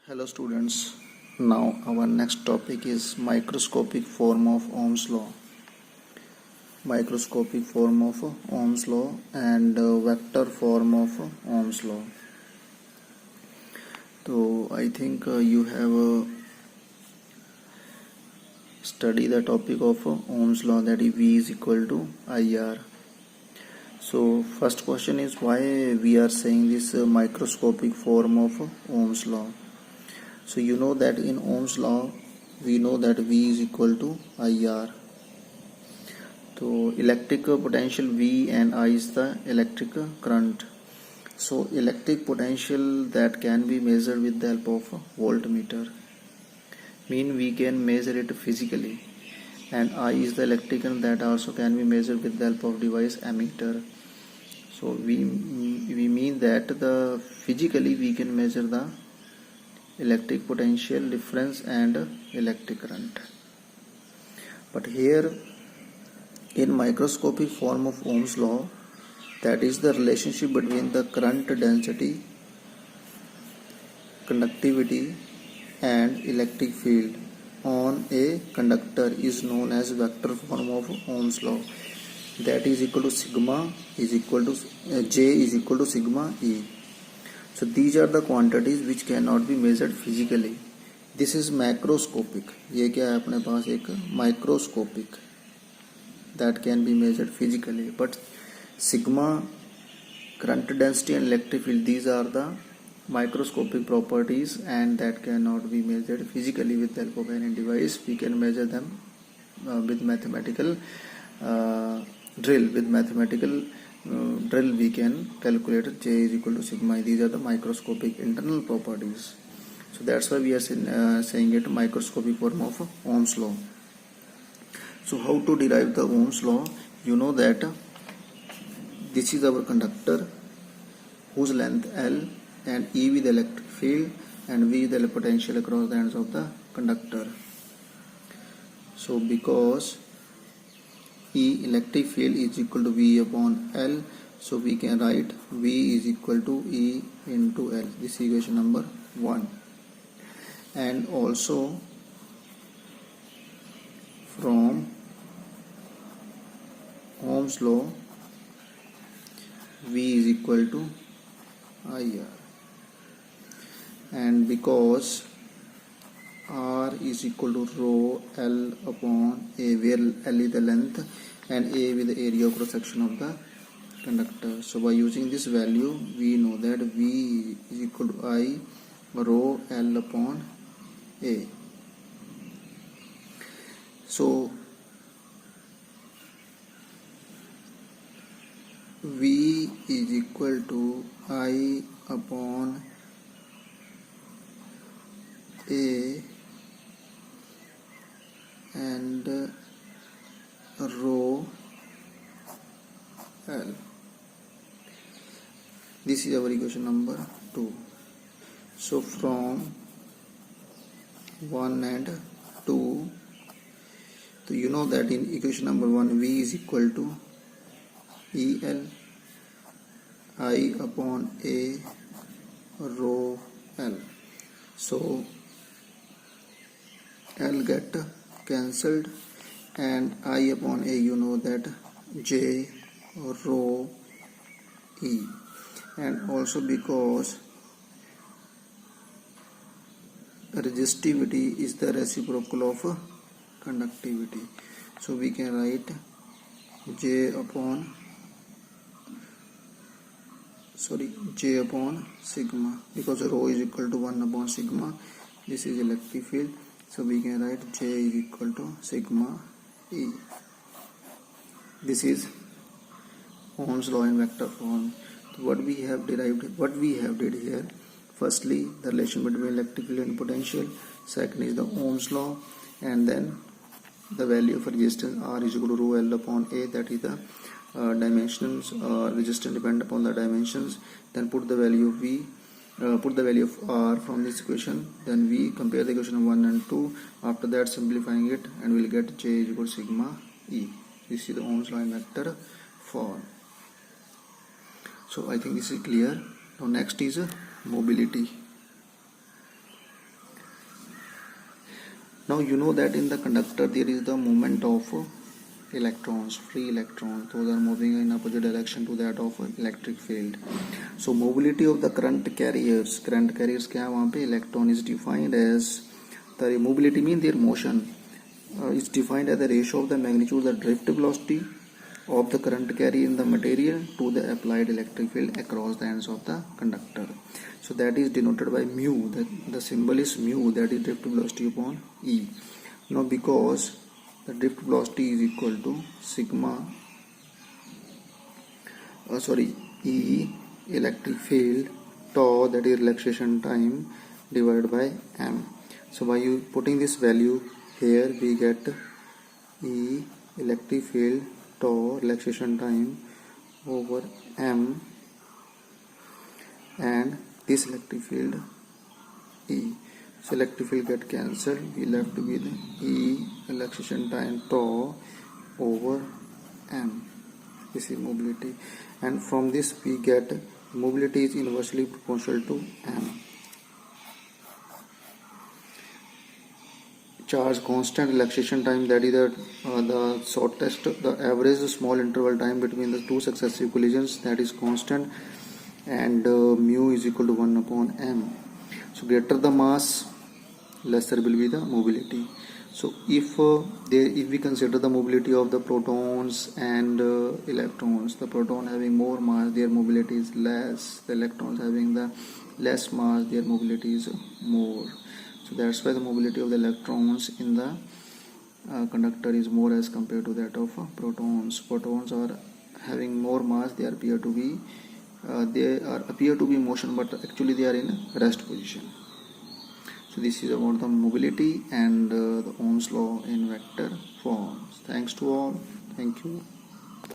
Hello students, now our next topic is microscopic form of Ohm's law. Microscopic form of Ohm's law and vector form of Ohm's law. So I think you have studied the topic of Ohm's law, that is V is equal to IR. So first question is why we are saying this microscopic form of Ohm's law. So you know that in Ohm's law we know that V is equal to IR. So electric potential V and I is the electric current. So electric potential that can be measured with the help of a voltmeter. Mean we can measure it physically. And I is the electric current that also can be measured with the help of device ammeter. So we mean that the physically we can measure the electric potential difference and electric current. But here in microscopic form of Ohm's law, that is the relationship between the current density, conductivity and electric field on a conductor is known as vector form of Ohm's law. That is equal to sigma is equal to J is equal to sigma E. So these are the quantities which cannot be measured physically. This is macroscopic. ये क्या है अपने पास एक microscopic that can be measured physically. But sigma, current density and electric field, these are the microscopic properties and that cannot be measured physically with the help of any device. We can measure them with mathematical drill. With mathematical drill we can calculate J is equal to sigma. These are the microscopic internal properties. So that's why we are saying it microscopic form of Ohm's law. So how to derive the Ohm's law? You know that this is our conductor whose length L and E with the electric field and V with the potential across the ends of the conductor. So because E electric field is equal to V upon L, so we can write V is equal to E into L. This is equation number 1. And also from Ohm's law, V is equal to IR. And because R is equal to rho L upon A, where L is the length and A with the area of cross section of the conductor. So by using this value, we know that V is equal to I rho L upon A. So V is equal to I upon A and rho L. This is our equation number 2. So from 1 and 2, so you know that in equation number 1 V is equal to EL I upon A rho L. So L get cancelled and I upon A, you know that J rho E. And also because resistivity is the reciprocal of conductivity, so we can write J upon sigma, because rho is equal to 1 upon sigma. This is electric field, so we can write J is equal to sigma E. This is Ohm's law in vector form. So what we have did here, firstly the relation between electric field and potential, second is the Ohm's law, and then the value of resistance R is equal to rho L upon A, that is the dimensions resistance depend upon the dimensions. Then put the value of V, put the value of R from this equation, then we compare the equation of 1 and 2. After that simplifying it, and we'll get J is equal to sigma E. This is the Ohm's law in vector form. So I think this is clear. Now next is mobility. Now you know that in the conductor there is the movement of electrons, free electrons. Those are moving in opposite direction to that of electric field. So mobility of the current carriers क्या है वहाँ पे, electron is defined as, the mobility means their motion is defined as the ratio of the magnitude of the drift velocity of the current carried in the material to the applied electric field across the ends of the conductor. So that is denoted by mu. The symbol is mu, that is drift velocity upon E. Now because the drift velocity is equal to sigma E electric field tau, that is relaxation time, divided by m. So by you putting this value here, we get E electric field tau relaxation time over m, and this electric field E. So electric field get cancelled, we left with E relaxation time tau over m. This is mobility, and from this we get mobility is inversely proportional to m. Charge constant relaxation time, that is the shortest, the average small interval time between the two successive collisions, that is constant, and mu is equal to 1 upon m. So greater the mass, lesser will be the mobility. So if we consider the mobility of the protons and electrons, the proton having more mass, their mobility is less. The electrons having the less mass, their mobility is more. So that's why the mobility of the electrons in the conductor is more as compared to that of protons. Protons are having more mass, they appear to be in motion, but actually they are in rest position. So this is about the mobility and the Ohm's law in vector forms. Thanks to all. Thank you.